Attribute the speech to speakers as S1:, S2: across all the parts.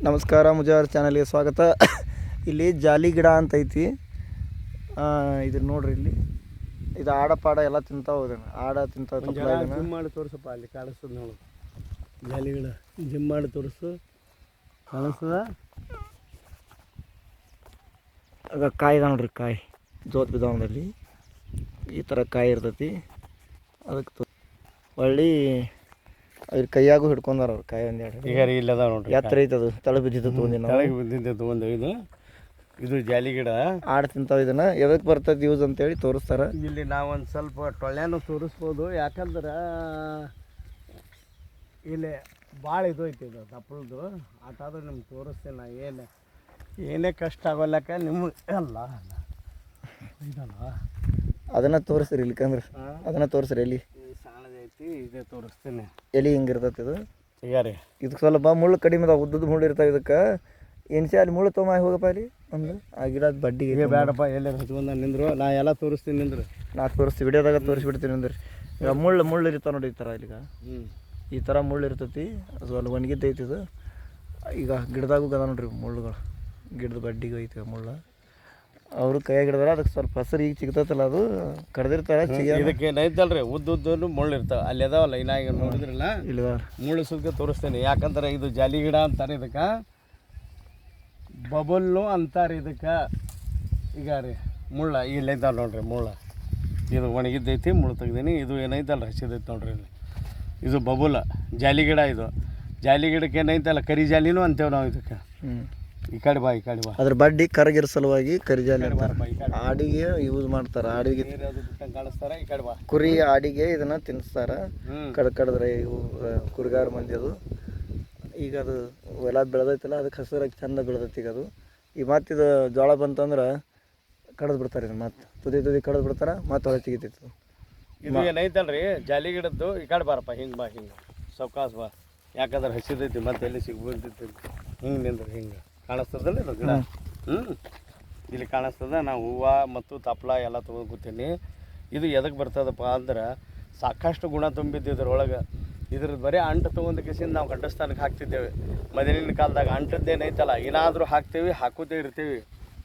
S1: ನಮಸ್ಕಾರ, ಮುಜಾರ್ ಚಾನಲ್ಗೆ ಸ್ವಾಗತ. ಇಲ್ಲಿ ಜಾಲಿ ಗಿಡ ಅಂತ ಐತಿ. ಇದು ನೋಡ್ರಿ, ಇಲ್ಲಿ ಇದು ಆಡ ಎಲ್ಲ ತಿಂತಾವ. ಆಡ ತಿಂತಾವ.
S2: ಜಿಮ್ ಮಾಡಿ ತೋರಿಸಪ್ಪ, ಅಲ್ಲಿ ಕಾಣಿಸ್ತದ ನೋಡು. ಜಾಲಿ ಗಿಡ ಜಿಮ್ ಮಾಡಿ ತೋರಿಸು, ಕಾಣಿಸ್ತದ.
S1: ಆಗ ಕಾಯಿ ನೋಡ್ರಿ, ಕಾಯಿ ಜೋತ್ ಬಿದ್ದಾವಲ್ಲಿ ಈ ಥರ ಕಾಯಿ ಇರ್ತೈತಿ. ಅದಕ್ಕೆ ಒಳ್ಳೆ ಅದ್ರ ಕೈಯಾಗೂ ಹಿಡ್ಕೊಂಡಾರ ಅವ್ರು ಕಾಯಿ. ಒಂದೆರಡು
S2: ಈಗ ಇಲ್ಲದ ನೋಡ್ರಿ,
S1: ಎತ್ತರ ಐತದು. ತಲೆ ಬಿದ್ದಿದ್ದು
S2: ತೊಗೊಂಡು ಇದು ಜಾಲಿ ಗಿಡ
S1: ಆಡ ತಿಂತಾವ. ಇದನ್ನ ಎದಕ್ಕೆ ಬರ್ತೈತಿ ಯೂಸ್ ಅಂತೇಳಿ ತೋರಿಸ್ತಾರ.
S2: ಇಲ್ಲಿ ನಾವೊಂದು ಸ್ವಲ್ಪ ಟೊಳ್ಳ್ಯಾನು ತೋರಿಸ್ಬೋದು. ಯಾಕಂದ್ರೆ ಇಲ್ಲಿ ಭಾಳ ಇದು ಐತಿ, ಇದು ದಪ್ಪಳದು ಆಟಾದ್ರೆ ನಿಮ್ಗೆ ತೋರಿಸ್ತೇನೆ ನಾ. ಏನೇ ಕಷ್ಟ ಆಗೋಲ್ಲಕ್ಕ ನಿಮ್ಗೆ ಅಲ್ಲ ಇದಲ್ಲ,
S1: ಅದನ್ನ ತೋರಿಸ್ರಿ. ಇಲ್ಲಿಕಂದ್ರೆ ಅದನ್ನ ತೋರಿಸ್ರಿ. ಎಲ್ಲಿ
S2: ಸಾಣದೈತಿ, ಇದೇ ತೋರಿಸ್ತೇನೆ.
S1: ಎಲ್ಲಿ ಹಿಂಗಿರ್ತೈತಿ ಇದು.
S2: ಈಗ ರೀ
S1: ಇದಕ್ಕೆ ಸ್ವಲ್ಪ ಮುಳ್ಳು ಕಡಿಮೆ ಅದಾವ, ಉದ್ದದ ಮುಳ್ಳು ಇರ್ತಾವೆ. ಇದಕ್ಕೆ ಎಣ್ಸೆ ಅಲ್ಲಿ ಮುಳ್ಳು ತೊಗೊಂಡು ಹೋಗಪ್ಪ. ಅಲ್ಲಿ ಒಂದು ಆ ಗಿಡದ ಬಡ್ಡಿಗೆ
S2: ಬೇಡಪ್ಪ, ಎಲ್ಲರೂ ಹಚ್ಕೊಂಡ ನಿಂದ್ರು. ನಾ ಎಲ್ಲ ತೋರಿಸ್ತೀನಿ ನಿಂದ್ರು.
S1: ನಾ ತೋರಿಸ್ತೀವಿ, ವಿಡಿಯೋದಾಗ ತೋರಿಸ್ಬಿಡ್ತೀನಿ ನಿಂದ್ರಿ. ಈಗ ಮುಳ್ಳು ಇರ್ತಾವೆ ನೋಡಿ, ಈ ಥರ. ಇಲ್ಲಿಗ ಈ ಥರ ಮುಳ್ಳು ಇರ್ತೈತಿ. ಅದು ಅಲ್ಲಿ ಒಣಗಿದ್ದೈತಿ ಇದು. ಈಗ ಗಿಡದಾಗೂ ಅದ ನೋಡ್ರಿ ಮುಳ್ಳುಗಳು. ಗಿಡದ ಬಡ್ಡಿಗೆ ಐತಿ ಮುಳ್ಳು. ಅವರು ಕೈಯಾಗ ಹಿಡಿದಾರ. ಅದಕ್ಕೆ ಸ್ವಲ್ಪ ಹಸಿರು ಈಗ ಸಿಗ್ತೈತಲ್ಲ, ಅದು ಕಡ್ದಿರ್ತಾರೆ.
S2: ಇದಕ್ಕೆ ನೈತಲ್ರಿ ಉದ್ದು ಮುಳ್ಳು ಇರ್ತಾವೆ. ಅಲ್ಲಿ ಅದಾವಲ್ಲ, ಇನ್ನಾಗ ನೋಡಿದ್ರಲ್ಲ,
S1: ಇಲ್ಲ
S2: ಮುಳ್ಳು ಸುದ್ದ ತೋರಿಸ್ತೇನೆ. ಯಾಕಂದ್ರೆ ಇದು ಜಾಲಿ ಗಿಡ ಅಂತಾರೆ, ಇದಕ್ಕೆ ಬಬಲ್ಲು ಅಂತಾರೆ ಇದಕ್ಕೆ. ಈಗ ರೀ ಮುಳ್ಳ ಇಲ್ಲಿ ಐತಲ್ಲ ನೋಡ್ರಿ, ಮುಳ್ಳ ಇದು ಒಣಗಿದ್ದೈತಿ, ಮುಳ್ಳು ತೆಗ್ದೀನಿ. ಇದು ಏನೈತಲ್ಲ ಹಸಿದೈತಿ ನೋಡ್ರಿ. ಇದು ಬಬುಲ ಜಾಲಿ ಗಿಡ. ಇದು ಜಾಲಿ ಗಿಡಕ್ಕೆ ಏನೈತಲ್ಲ ಕರಿ ಜಾಲಿನೂ ಅಂತೇವೆ ನಾವು ಇದಕ್ಕೆ. ಈ ಕಡೆ ಬಾ, ಈ ಕಡೆ ಬಾ.
S1: ಅದ್ರ ಬಡ್ಡಿ ಕರಗಿರ ಸಲುವಾಗಿ ಕರಿಜಾಲಿ ಆಡಿಗೆ ಯೂಸ್ ಮಾಡ್ತಾರ. ಆಡಿಗೆ
S2: ಕಾಣಿಸ್ತಾರ. ಈ ಕಡೆ ಬಾ.
S1: ಕುರಿ ಆಡಿಗೆ ಇದನ್ನ ತಿನ್ನಿಸ್ತಾರ. ಕಡಿದ್ರೆ ಇವು ಕುರಿಗಾರ ಮಂದಿ. ಅದು ಈಗ ಅದು ಹೊಲ ಬೆಳೆದೈತಲ್ಲ, ಅದಕ್ಕೆ ಹಸಿರಾಗಿ ಚಂದ ಬೆಳೆದೈತಿ. ಈಗ ಅದು ಈ ಮತ್ತಿದು ಜೋಳ ಬಂತಂದ್ರೆ ಕಡ್ದು ಬಿಡ್ತಾರೆ. ಇದನ್ನ ಮತ್ತೆ ತುದಿ ಕಡ್ದು ಬಿಡ್ತಾರೆ, ಮತ್ತೆ ಹೊಳೆ ತೆಗಿತೈತಿ.
S2: ಇದು ಏನೈತಲ್ರಿ ಜಾಲಿ ಗಿಡದ್ದು. ಈ ಕಡೆ ಬಾರಪ್ಪ, ಹಿಂಗೆ ಬಾ, ಹಿಂಗೆ ಸೌಕಾಸ್ ಬಾ. ಯಾಕಂದ್ರೆ ಹಸಿದೈತಿ, ಮತ್ತೆ ಎಲ್ಲಿ ಸಿಗ್ಬೋದೈತಿ. ಹಿಂಗೆ ನಿಂದ್ರೆ ಹಿಂಗೆ ಕಾಣಿಸ್ತದಲ್ಲ ಇದು ಗಿಡ. ಇಲ್ಲಿ ಕಾಣಿಸ್ತದ. ನಾವು ಹೂವು ಮತ್ತು ತಪ್ಪಲ ಎಲ್ಲ ತೊಗೊಂಡು ಕೂತೀನಿ. ಇದು ಎದಕ್ಕೆ ಬರ್ತದಪ್ಪ ಅಂದ್ರೆ ಸಾಕಷ್ಟು ಗುಣ ತುಂಬಿದ್ದು ಇದ್ರೊಳಗೆ. ಇದ್ರದ್ದು ಬರೀ ಅಂಟು ತೊಗೊಂಡು ಕಿಸಿಂದ ನಾವು ಗಂಡಸ್ಥಾನಕ್ಕೆ ಹಾಕ್ತಿದ್ದೇವೆ. ಮೊದಲಿನ ಕಾಲದಾಗ ಅಂಟದ್ದೇನೈತಲ್ಲ ಏನಾದರೂ ಹಾಕ್ತೇವೆ, ಹಾಕೋದೇ ಇರ್ತೀವಿ.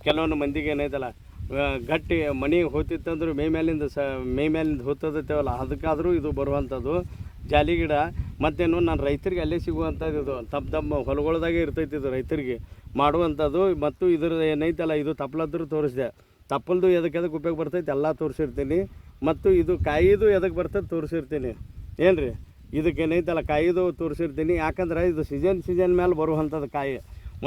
S2: ಕೆಲವೊಂದು ಮಂದಿಗೆ ಏನೈತಲ್ಲ ಗಟ್ಟಿ ಮನೆಗೆ ಹೋಗ್ತಿತ್ತಂದ್ರೆ ಮೈ ಮೇಲಿಂದ ಹೋಗ್ತದತ್ತೇವಲ್ಲ, ಅದಕ್ಕಾದರೂ ಇದು ಬರುವಂಥದ್ದು ಜಾಲಿ ಗಿಡ. ಮತ್ತೇನು ನಾನು ರೈತರಿಗೆ ಅಲ್ಲೇ ಸಿಗುವಂಥದ್ದು. ಇದು ತಮ್ಮ ಹೊಲಗೊಳದಾಗೆ ಇರ್ತೈತಿ. ಇದು ರೈತರಿಗೆ ಮಾಡುವಂಥದ್ದು. ಮತ್ತು ಇದ್ರದ್ದು ಏನೈತಲ್ಲ ಇದು ತಪ್ಪಲದ್ರು ತೋರಿಸಿದೆ. ತಪ್ಪಲ್ದು ಎದಕ್ಕೆ ಉಪಯೋಗ ಬರ್ತೈತೆ ಎಲ್ಲ ತೋರಿಸಿರ್ತೀನಿ. ಮತ್ತು ಇದು ಕಾಯಿದು ಎದಕ್ಕೆ ಬರ್ತದೆ ತೋರಿಸಿರ್ತೀನಿ. ಏನು ರೀ ಇದಕ್ಕೆ ಏನೈತಲ್ಲ ಕಾಯಿದು ತೋರಿಸಿರ್ತೀನಿ. ಯಾಕಂದ್ರೆ ಇದು ಸೀಸನ್ ಮೇಲೆ ಬರುವಂಥದ್ದು ಕಾಯಿ.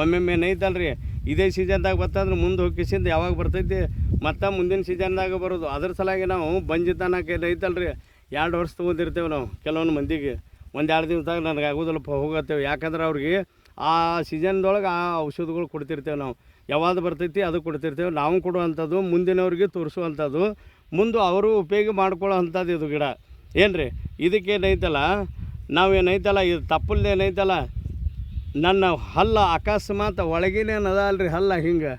S2: ಒಮ್ಮೊಮ್ಮೆ ಏನೈತಲ್ರಿ ಇದೇ ಸೀಸನ್ದಾಗ ಬರ್ತಂದ್ರೆ ಮುಂದೆ ಹೋಗಿಸಿಂದ ಯಾವಾಗ ಬರ್ತೈತಿ ಮತ್ತು ಮುಂದಿನ ಸೀಸನ್ದಾಗ ಬರೋದು. ಅದ್ರ ಸಲಾಗಿ ನಾವು ಬಂಜಿತನಕ್ಕೆ ಏನೈತಲ್ರಿ 2 ವರ್ಷ ತೊಗೊಂಡಿರ್ತೇವೆ ನಾವು. ಕೆಲವೊಂದು ಮಂದಿಗೆ 1-2 ದಿವಸದಾಗ ನನಗೆ ಆಗೋದಿಲ್ಲಪ್ಪ ಹೋಗತ್ತೇವೆ. ಯಾಕಂದ್ರೆ ಅವ್ರಿಗೆ ಆ ಸೀಸನ್ದೊಳಗೆ ಆ ಔಷಧಗಳು ಕೊಡ್ತಿರ್ತೇವೆ ನಾವು. ಯಾವಾಗ ಬರ್ತೈತಿ ಅದು ಕೊಡ್ತಿರ್ತೇವೆ. ನಾವು ಕೊಡುವಂಥದ್ದು ಮುಂದಿನವ್ರಿಗೆ ತೋರಿಸುವಂಥದ್ದು, ಮುಂದೆ ಅವರು ಉಪಯೋಗ ಮಾಡ್ಕೊಳ್ಳೋ ಅಂಥದ್ದು ಇದು ಗಿಡ. ಏನು ರೀ ಇದಕ್ಕೇನೈತಲ್ಲ ನಾವೇನೈತಲ್ಲ ಇದು ತಪ್ಪಲ್ದು ಏನೈತಲ್ಲ ನನ್ನ ಹಲ್ಲ ಅಕಸ್ಮಾತ್ ಒಳಗಿನೇನು ಅದ ಅಲ್ರಿ ಹಲ್ಲ ಹಿಂಗೆ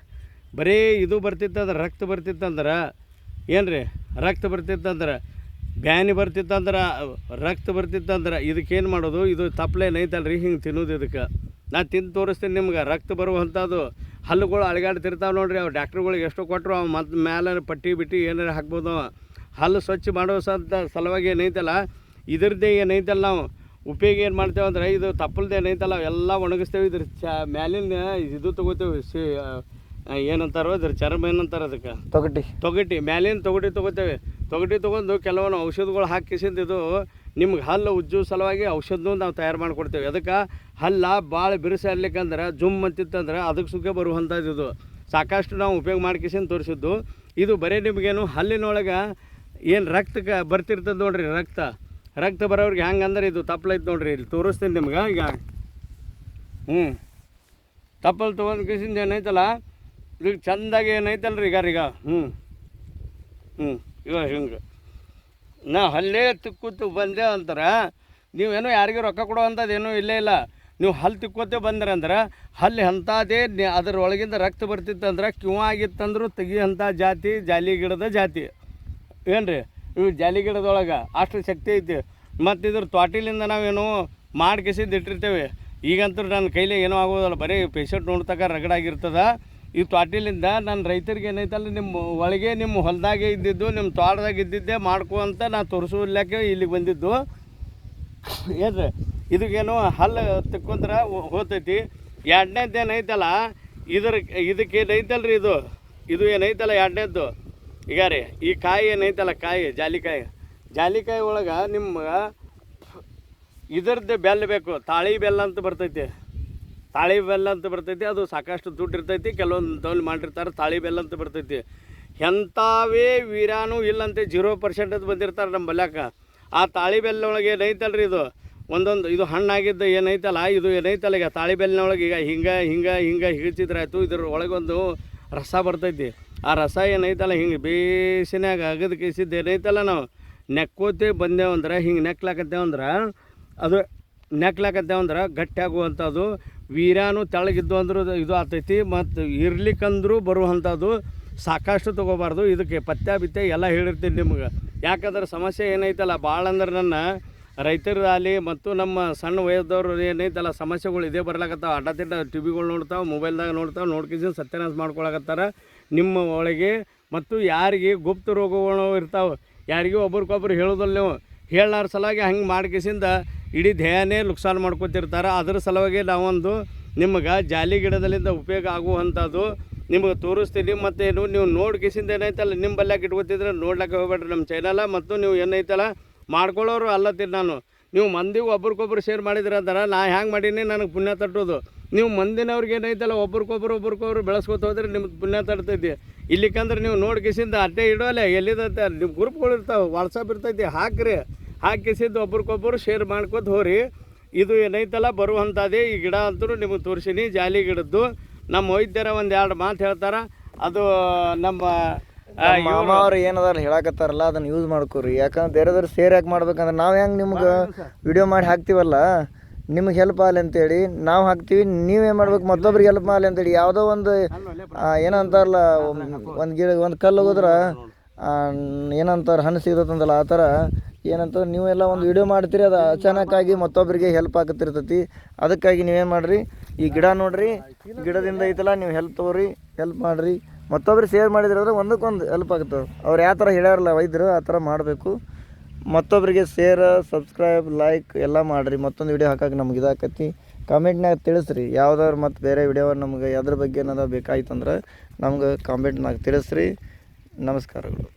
S2: ಬರೀ ಇದು ಬರ್ತಿತ್ತಂದ್ರೆ ರಕ್ತ ಬರ್ತಿತ್ತಂದ್ರೆ, ಏನು ರೀ ರಕ್ತ ಬರ್ತಿತ್ತಂದ್ರೆ, ಬ್ಯಾನಿ ಬರ್ತಿತ್ತಂದ್ರೆ, ರಕ್ತ ಬರ್ತಿತ್ತಂದ್ರೆ ಇದಕ್ಕೇನು ಮಾಡೋದು, ಇದು ತಪ್ಪಲೇನೈತಲ್ರಿ ಹಿಂಗೆ ತಿನ್ನೋದು. ಇದಕ್ಕೆ ನಾನು ತಿಂದು ತೋರಿಸ್ತೀನಿ ನಿಮ್ಗೆ. ರಕ್ತ ಬರುವಂಥದ್ದು ಹಲ್ಲುಗಳು ಅಳಗಾಡ್ತಿರ್ತಾವೆ ನೋಡ್ರಿ. ಅವು ಡಾಕ್ಟ್ರುಗಳಿಗೆ ಎಷ್ಟು ಕೊಟ್ಟರು ಅವು ಮತ್ತು ಮೇಲೆ ಪಟ್ಟಿ ಬಿಟ್ಟು ಏನಾರು ಹಾಕ್ಬೋದು. ಹಲ್ಲು ಸ್ವಚ್ಛ ಮಾಡೋ ಸಲುವಾಗಿ ಏನೈತಲ್ಲ ಇದ್ರದ್ದೇ ಏನೈತಲ್ಲ ನಾವು ಉಪಯೋಗ ಏನು ಮಾಡ್ತೇವೆ ಅಂದ್ರೆ ಇದು ತಪ್ಪಲ್ದು ಏನೈತಲ್ಲ ಎಲ್ಲ ಒಣಗಿಸ್ತೇವೆ. ಇದ್ರ ಮ್ಯಾಲಿನ ಇದು ತೊಗೋತೇವೆ, ಏನಂತಾರೋ ಇದ್ರ ಚರ್ಮ ಏನಂತಾರೆ ಅದಕ್ಕೆ, ತೊಗಟಿ ಮ್ಯಾಲಿನ ತೊಗೋತೇವೆ. ತೊಗಟಿ ತೊಗೊಂಡು ಕೆಲವೊಂದು ಔಷಧಗಳು ಹಾಕಿಸಿದ್ದು ಇದು ನಿಮ್ಗೆ ಹಲ್ಲು ಉಜ್ಜೋ ಸಲುವಾಗಿ ಔಷಧನೂ ನಾವು ತಯಾರು ಮಾಡಿಕೊಡ್ತೇವೆ. ಅದಕ್ಕೆ ಹಲ್ಲ ಭಾಳ ಬಿರುಸಾಡ್ಲಿಕ್ಕಂದ್ರೆ ಜುಮ್ ಅಂತಿತ್ತಂದ್ರೆ ಅದಕ್ಕೆ ಸುಖ ಬರುವಂಥದ್ದು. ಇದು ಸಾಕಷ್ಟು ನಾವು ಉಪಯೋಗ ಮಾಡ್ಕಿಸಿಂದ ತೋರಿಸಿದ್ದು. ಇದು ಬರೀ ನಿಮಗೇನು ಹಲ್ಲಿನೊಳಗೆ ಏನು ರಕ್ತಕ್ಕೆ ಬರ್ತಿರ್ತದೆ ನೋಡ್ರಿ, ರಕ್ತ ಬರೋರಿಗೆ ಹೆಂಗೆ ಅಂದ್ರೆ ಇದು ತಪ್ಪಲೈತೆ ನೋಡ್ರಿ. ಇಲ್ಲಿ ತೋರಿಸ್ತೀನಿ ನಿಮ್ಗೆ. ಈಗ ತಪ್ಪಲು ತೊಗೊಂಡು ಕಿಸಿಂದ ಏನೈತಲ್ಲ ಈಗ ಚೆಂದಾಗಿ ಏನೈತಲ್ರಿ ಈಗ ಈಗ ಹಿಂಗೆ ನಾ ಹಲ್ಲೇ ತಿಕ್ಕೋತು ಬಂದೆ ಅಂತಾರೆ. ನೀವೇನೋ ಯಾರಿಗೂ ರೊಕ್ಕ ಕೊಡುವಂಥದ್ದು ಏನೂ ಇಲ್ಲೇ ಇಲ್ಲ. ನೀವು ಹಲ್ಲು ತಿಕ್ಕೋತೆ ಬಂದ್ರೆ ಅಂದ್ರೆ ಹಲ್ಲಿ ಅಂಥದ್ದೇ ಅದ್ರ ಒಳಗಿಂದ ರಕ್ತ ಬರ್ತಿತ್ತಂದ್ರೆ ಕಿವ ಆಗಿತ್ತಂದ್ರೂ ತೆಗಿಯೋಂಥ ಜಾತಿ ಜಾಲಿ ಗಿಡದ ಜಾತಿ. ಏನು ರೀ ಇವು ಜಾಲಿ ಗಿಡದೊಳಗೆ ಅಷ್ಟು ಶಕ್ತಿ ಐತಿ. ಮತ್ತು ಇದ್ರ ತ್ವಾಟಿಲಿಂದ ನಾವೇನು ಮಾಡಿ ಕಿಸಿದ್ದು ಇಟ್ಟಿರ್ತೇವೆ. ಈಗಂತೂ ನನ್ನ ಕೈಲಿ ಏನೂ ಆಗೋದಲ್ಲ, ಬರೀ ಪೇಷಂಟ್ ನೋಡ್ತಕ್ಕ ರಗಡಾಗಿರ್ತದ. ಈ ತ್ವಾಟಿಲಿಂದ ನನ್ನ ರೈತರಿಗೆ ಏನೈತಲ್ಲ, ನಿಮ್ಮ ಒಳಗೆ ನಿಮ್ಮ ಹೊಲದಾಗೆ ಇದ್ದಿದ್ದು, ನಿಮ್ಮ ತೋಟದಾಗ ಇದ್ದಿದ್ದೇ ಮಾಡ್ಕೊ ಅಂತ ನಾನು ತೋರಿಸೋಲ್ಲಕ್ಕೆ ಇಲ್ಲಿಗೆ ಬಂದಿದ್ದು. ಏನ್ರಿ ಇದಕ್ಕೇನು ಹಲ್ಲು ತಿಕ್ಕೊಂಡ್ರೆ ಹೋಗ್ತೈತಿ. ಎರಡನೇದು ಏನೈತಲ್ಲ ಇದಕ್ಕೆ ಏನೈತಲ್ಲ ರೀ, ಇದು ಏನೈತಲ್ಲ ಎರಡನೇದ್ದು ಈಗ ರೀ, ಈ ಕಾಯಿ ಏನೈತಲ್ಲ ಕಾಯಿ ಜಾಲಿಕಾಯಿ ಒಳಗೆ ನಿಮ್ಗೆ ಇದರದ್ದು ಬೆಲ್ಲ ಬೇಕು, ತಾಳಿ ಬೆಲ್ಲ ಅಂತ ಬರ್ತೈತಿ. ಅದು ಸಾಕಷ್ಟು ದುಡ್ಡು ಇರ್ತೈತಿ. ಕೆಲವೊಂದು ತವಲ್ಲಿ ಮಾಡಿರ್ತಾರೆ ತಾಳಿ ಬೆಲ್ಲ ಅಂತ ಬರ್ತೈತಿ. ಎಂಥವೇ ವೀರಾನು ಇಲ್ಲಂತೆ 0% ಬಂದಿರ್ತಾರೆ ನಮ್ಮ ಬಲ್ಯಾಕ. ಆ ತಾಳಿ ಬೆಲ್ಲ ಒಳಗೆ ಏನೈತಲ್ಲ ರೀ, ಇದು ಹಣ್ಣಾಗಿದ್ದು ಏನೈತಲ್ಲ, ಇದು ಏನೈತಲ್ಲ ಈಗ ತಾಳಿ ಬೆಲ್ಲಿನೊಳಗೆ ಈಗ ಹಿಂಗೆ ಹಿಗಿಸಿದ್ರಾಯ್ತು. ಇದ್ರ ಒಳಗೊಂದು ರಸ ಬರ್ತೈತಿ. ಆ ರಸ ಏನೈತಲ್ಲ ಹಿಂಗೆ ಬೇಸಿನಾಗ ಅಗದು ಕೇಸಿದ್ದು ಏನೈತಲ್ಲ, ನಾವು ನೆಕ್ಕೋತೆ ಬಂದೇವಂದ್ರೆ ಹಿಂಗೆ ನೆಕ್ಲಾಕತ್ತೇವಂದ್ರೆ ಗಟ್ಟಿ ಆಗುವಂಥದ್ದು. ವೀರ್ಯಾನು ತೆಳಗಿದ್ದು ಅಂದ್ರೂ ಇದು ಆಗ್ತೈತಿ. ಮತ್ತು ಇರ್ಲಿಕ್ಕಂದ್ರೂ ಬರುವಂಥದ್ದು. ಸಾಕಷ್ಟು ತೊಗೋಬಾರ್ದು. ಇದಕ್ಕೆ ಪಥ್ಯ ಬಿತ್ತೆ ಎಲ್ಲ ಹೇಳಿರ್ತೀನಿ ನಿಮ್ಗೆ. ಯಾಕಂದ್ರೆ ಸಮಸ್ಯೆ ಏನೈತಲ್ಲ ಭಾಳ ಅಂದ್ರೆ ನನ್ನ ರೈತರಲ್ಲಿ ಮತ್ತು ನಮ್ಮ ಸಣ್ಣ ವಯಸ್ಸದವ್ರು ಏನೈತಲ್ಲ ಸಮಸ್ಯೆಗಳು ಇದೇ ಬರ್ಲಾಕತ್ತಾವ. ಅಡ್ಡತಿಡ್ಡ ಟಿವಿಗಳು ನೋಡ್ತಾವೆ, ಮೊಬೈಲ್ದಾಗ ನೋಡ್ಕೊಂಡು ಸತ್ಯನಾಶ ಮಾಡ್ಕೊಳಕತ್ತಾರ ನಿಮ್ಮ ಒಳಗೆ. ಮತ್ತು ಯಾರಿಗೆ ಗುಪ್ತ ರೋಗಗಳು ಇರ್ತಾವೆ, ಯಾರಿಗೂ ಒಬ್ರಿಗೊಬ್ರು ಹೇಳೋದಲ್ಲ. ನೀವು ಹೇಳಾರ ಸಲುವಾಗಿ ಹಂಗೆ ಮಾಡ್ಕೇಸಿಂದ ಇಡೀ ದೇಹನೇ ನುಕ್ಸಾನ್ ಮಾಡ್ಕೊತಿರ್ತಾರೆ. ಅದ್ರ ಸಲುವಾಗಿ ನಾವೊಂದು ನಿಮ್ಗೆ ಜಾಲಿ ಗಿಡದಲ್ಲಿಂದ ಉಪಯೋಗ ಆಗುವಂಥದ್ದು ನಿಮ್ಗೆ ತೋರಿಸ್ತೀನಿ. ಮತ್ತೇನು ನೀವು ನೋಡ್ಕೇಸಿಂದ ಏನೈತಲ್ಲ ನಿಮ್ಮ ಬಲ್ಯಾಕ ಇಟ್ಕೊತಿದ್ರೆ ನೋಡ್ಲಿಕ್ಕೆ ಹೋಗ್ಬೇಡ್ರಿ ನಮ್ಮ ಚಾನಲ. ಮತ್ತು ನೀವು ಏನೈತಲ್ಲ ಮಾಡ್ಕೊಳ್ಳೋರು ಅಲ್ಲತ್ತೀನಿ ನಾನು. ನೀವು ಮಂದಿಗೆ ಒಬ್ರಿಗೊಬ್ರು ಶೇರ್ ಮಾಡಿದ್ರೆ ಅಂದ್ರೆ ನಾ ಹ್ಯಾಂಗೆ ಮಾಡೀನಿ ನನಗೆ ಪುಣ್ಯ ತಟ್ಟೋದು. ನೀವು ಮಂದಿನವ್ರಿಗೆ ಏನೈತಲ್ಲ ಒಬ್ರಿಗೊಬ್ರು ಬೆಳೆಸ್ಕೊತ ಹೋದ್ರೆ ನಿಮ್ಗೆ ಪುಣ್ಯ ತಡ್ತೈತಿ. ಇಲ್ಲಿಕಂದ್ರೆ ನೀವು ನೋಡ್ಕೇಸಿಂದ ಅಡ್ಡೆ ಇಡೋಲ್ಲ ಎಲ್ಲಿದೈತೆ ನಿಮ್ಮ ಗ್ರೂಪ್ಗಳು ಇರ್ತಾವೆ, ವಾಟ್ಸಪ್ ಇರ್ತೈತಿ, ಹಾಕಿಸಿದ್ದು ಒಬ್ರಿಗೊಬ್ಬರು ಶೇರ್ ಮಾಡ್ಕೊತ ಹೋರಿ. ಇದು ಏನೈತಲ್ಲ ಬರುವಂಥದ್ದೇ ಈ ಗಿಡ ಅಂತೂ ನಿಮಗೆ ತೋರಿಸೀನಿ. ಜಾಲಿ ಗಿಡದ್ದು ನಮ್ಮ ವೈದ್ಯರ ಒಂದು 2 ಮಾತು ಹೇಳ್ತಾರೆ. ಅದು ನಮ್ಮ
S1: ಮಾಮ ಅವ್ರು ಏನದಾರ ಹೇಳಕತ್ತಾರಲ್ಲ ಅದನ್ನ ಯೂಸ್ ಮಾಡ್ಕೋರಿ. ಯಾಕಂದ್ರೆ ಬೇರೆದವ್ರು ಶೇರ್ ಯಾಕೆ ಮಾಡ್ಬೇಕಂದ್ರೆ ನಾವು ಹೆಂಗೆ ನಿಮ್ಗೆ ವಿಡಿಯೋ ಮಾಡಿ ಹಾಕ್ತೀವಲ್ಲ, ನಿಮ್ಗೆ ಹೆಲ್ಪ್ ಆಗಲಿ ಅಂತೇಳಿ ನಾವು ಹಾಕ್ತೀವಿ. ನೀವೇನು ಮಾಡ್ಬೇಕು, ಮತ್ತೊಬ್ರಿಗೆ ಹೆಲ್ಪ್ ಆಗಲಿ ಅಂತೇಳಿ. ಯಾವುದೋ ಒಂದು ಏನಂತಾರಲ್ಲ, ಒಂದು ಕಲ್ಲು ಹೋದ್ರೆ ಏನಂತಾರೆ ಹಣ್ಣು ಸಿಗತ್ತಂತಲ್ಲ, ಆ ಥರ ಏನಂತ ನೀವೆಲ್ಲ ಒಂದು ವಿಡಿಯೋ ಮಾಡ್ತೀರಿ, ಅದು ಅಚಾನಕ್ಕಾಗಿ ಮತ್ತೊಬ್ಬರಿಗೆ ಹೆಲ್ಪ್ ಆಗತ್ತಿರ್ತೈತಿ. ಅದಕ್ಕಾಗಿ ನೀವೇನು ಮಾಡಿರಿ, ಈ ಗಿಡ ನೋಡಿರಿ, ಗಿಡದಿಂದ ಐತಲ್ಲ ನೀವು ಹೆಲ್ಪ್ ಮಾಡಿರಿ. ಮತ್ತೊಬ್ರಿಗೆ ಶೇರ್ ಮಾಡಿದ್ರೆ ಒಂದಕ್ಕೊಂದು ಹೆಲ್ಪ್ ಆಗುತ್ತೆ. ಅವ್ರು ಯಾವ ಥರ ಹೇಳ್ಯಾರಲ್ಲ ವೈದ್ಯರು ಆ ಥರ ಮಾಡಬೇಕು. ಮತ್ತೊಬ್ಬರಿಗೆ ಶೇರ್, ಸಬ್ಸ್ಕ್ರೈಬ್, ಲೈಕ್ ಎಲ್ಲ ಮಾಡಿರಿ. ಮತ್ತೊಂದು ವಿಡಿಯೋ ಹಾಕಕ್ಕೆ ನಮ್ಗೆ ಇದಾಕತಿ. ಕಾಮೆಂಟ್ನಾಗ ತಿಳಿಸ್ರಿ. ಯಾವ್ದಾದ್ರು ಮತ್ತು ಬೇರೆ ವಿಡಿಯೋ ನಮ್ಗೆ ಯಾವ್ದ್ರ ಬಗ್ಗೆ ಏನಾದ್ರು ಬೇಕಾಯ್ತಂದ್ರೆ ನಮ್ಗೆ ಕಾಮೆಂಟ್ನಾಗ ತಿಳಿಸ್ರಿ. ನಮಸ್ಕಾರಗಳು.